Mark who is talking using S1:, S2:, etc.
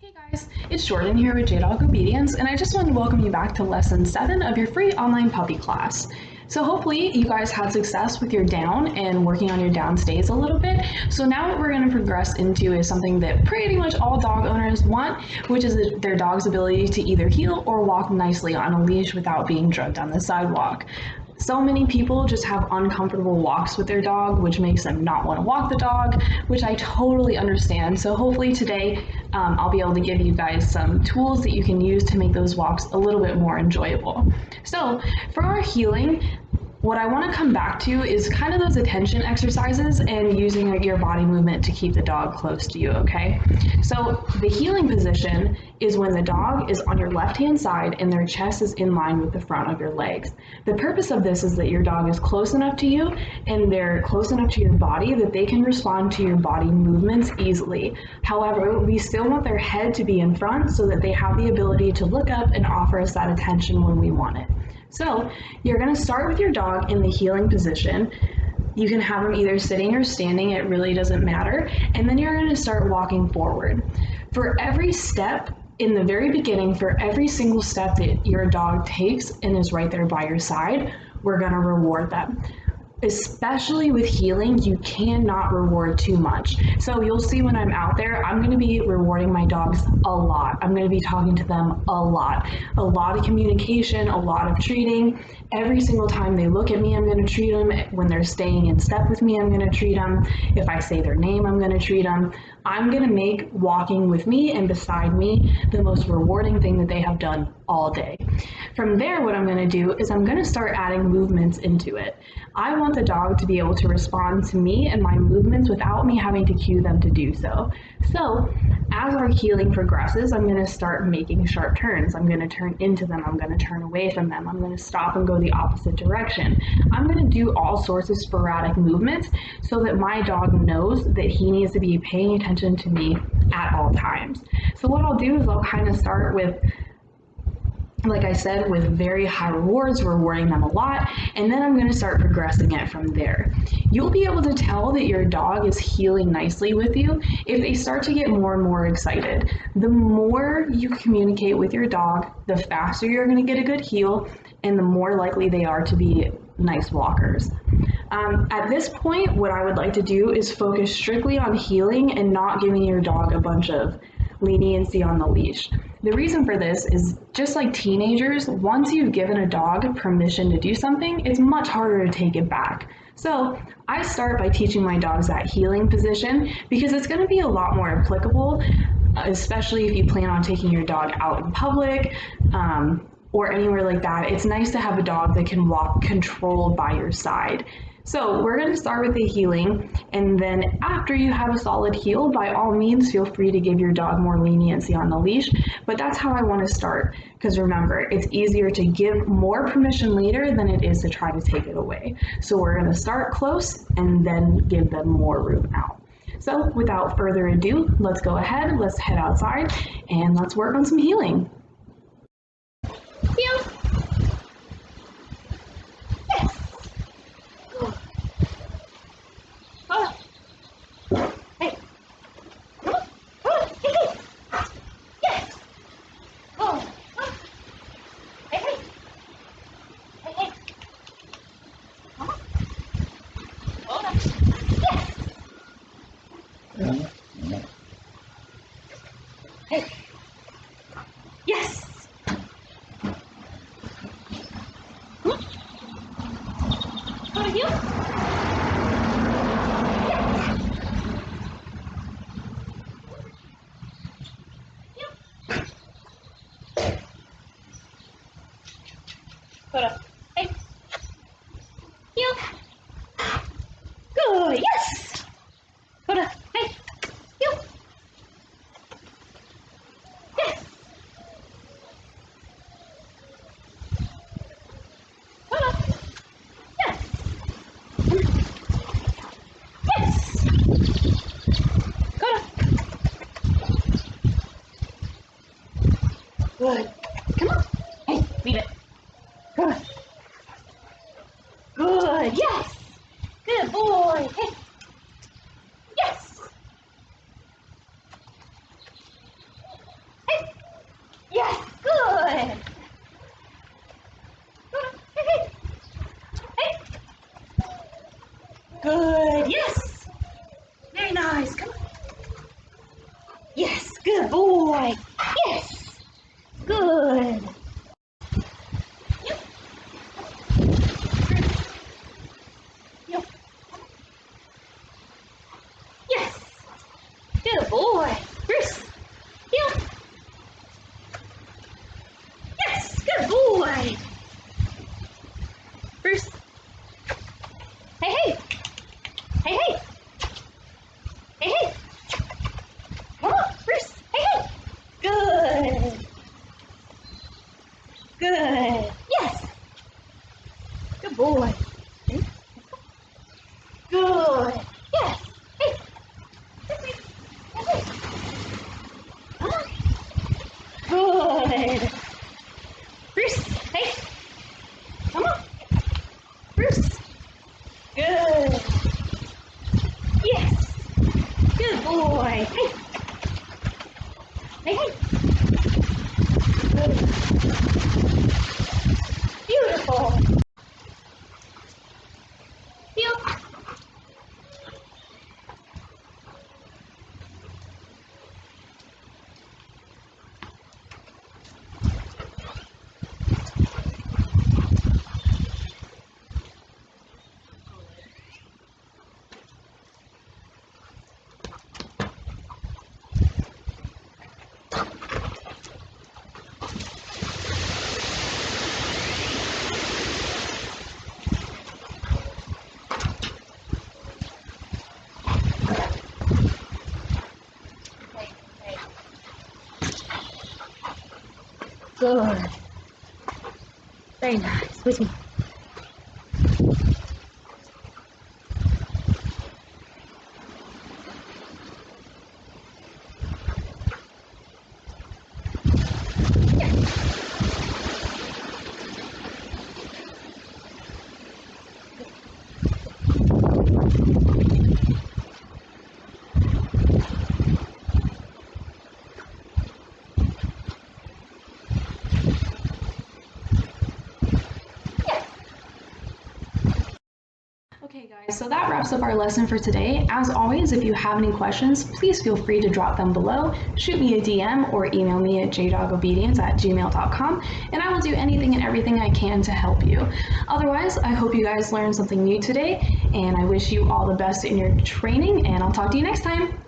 S1: Hey guys, it's Jordan here with JDog Obedience, and I just wanted to welcome you back to Lesson 7 of your free online puppy class. So hopefully you guys had success with your down and working on your down stays a little bit. So now what we're going to progress into is something that pretty much all dog owners want, which is their dog's ability to either heel or walk nicely on a leash without being drugged on the sidewalk. So many people just have uncomfortable walks with their dog, which makes them not want to walk the dog, which I totally understand. So hopefully today I'll be able to give you guys some tools that you can use to make those walks a little bit more enjoyable. So for our healing, what I want to come back to is kind of those attention exercises and using your body movement to keep the dog close to you, okay? So the healing position is when the dog is on your left-hand side and their chest is in line with the front of your legs. The purpose of this is that your dog is close enough to you and they're close enough to your body that they can respond to your body movements easily. However, we still want their head to be in front so that they have the ability to look up and offer us that attention when we want it. So you're going to start with your dog in the healing position. You can have them either sitting or standing, it really doesn't matter. And then you're going to start walking forward. For every step in the very beginning, for every single step that your dog takes and is right there by your side, we're going to reward them. Especially with healing, you cannot reward too much. So you'll see when I'm out there, I'm going to be rewarding my dogs a lot. I'm going to be talking to them a lot of communication, a lot of treating. Every single time they look at me, I'm going to treat them. When they're staying in step with me, I'm going to treat them. If I say their name, I'm going to treat them. I'm going to make walking with me and beside me the most rewarding thing that they have done all day. From there, what I'm going to do is I'm going to start adding movements into it. I want the dog to be able to respond to me and my movements without me having to cue them to do so. So as our healing progresses, I'm going to start making sharp turns. I'm going to turn into them. I'm going to turn away from them. I'm going to stop and go the opposite direction. I'm going to do all sorts of sporadic movements so that my dog knows that he needs to be paying attention to me at all times. So what I'll do is I'll kind of start with, like I said, with very high rewards, rewarding them a lot, and then I'm going to start progressing it from there. You'll be able to tell that your dog is healing nicely with you if they start to get more and more excited. The more you communicate with your dog, the faster you're going to get a good heel, and the more likely they are to be nice walkers. At this point, what I would like to do is focus strictly on healing and not giving your dog a bunch of leniency on the leash. The reason for this is just like teenagers, once you've given a dog permission to do something, it's much harder to take it back. So I start by teaching my dogs that healing position because it's going to be a lot more applicable, especially if you plan on taking your dog out in public or anywhere like that. It's nice to have a dog that can walk controlled by your side. So we're going to start with the healing, and then after you have a solid heel, by all means, feel free to give your dog more leniency on the leash, but that's how I want to start, because remember, it's easier to give more permission later than it is to try to take it away. So we're going to start close and then give them more room out. So without further ado, let's go ahead, let's head outside, and let's work on some healing.
S2: Heel. Yes. Good. Hold on. Hey. Come on. Come on. Hey, hey. Yes. Hold on. Hey, hey. Hey, hey. Come on. Hold on. Yes. Hey. Yes. Come on. Go to heel. Put up. Hey. Heel. Good. Yes. Put up. Hey. Heel. Yes. Put up. Yes. Yes. Put up. Good. Come on. Hey, leave it. Good. Good. Yes. Good boy. Hey. Yes. Good. Yes. Very nice. Come on. Yes. Good boy. Yes. Good. Yep. Yep. Yes. Good boy. Bruce. Yep. Yes. Good boy. Bruce. Hey, hey. Hey, hey. Hey, hey. Come on, Bruce. Hey, hey. Good. Good. Yes. Good boy. Good. Yes. Hey. Hey, hey. Come on. Good. Bruce. Hey. Come on. Bruce. Good. Yes. Good boy. Hey. Hey, hey. Good. Beautiful. Yep. Good. Very nice. With me.
S1: Okay guys, so that wraps up our lesson for today. As always, if you have any questions, please feel free to drop them below, shoot me a DM or email me at jdogobedience@gmail.com, and I will do anything and everything I can to help you. Otherwise, I hope you guys learned something new today, and I wish you all the best in your training, and I'll talk to you next time.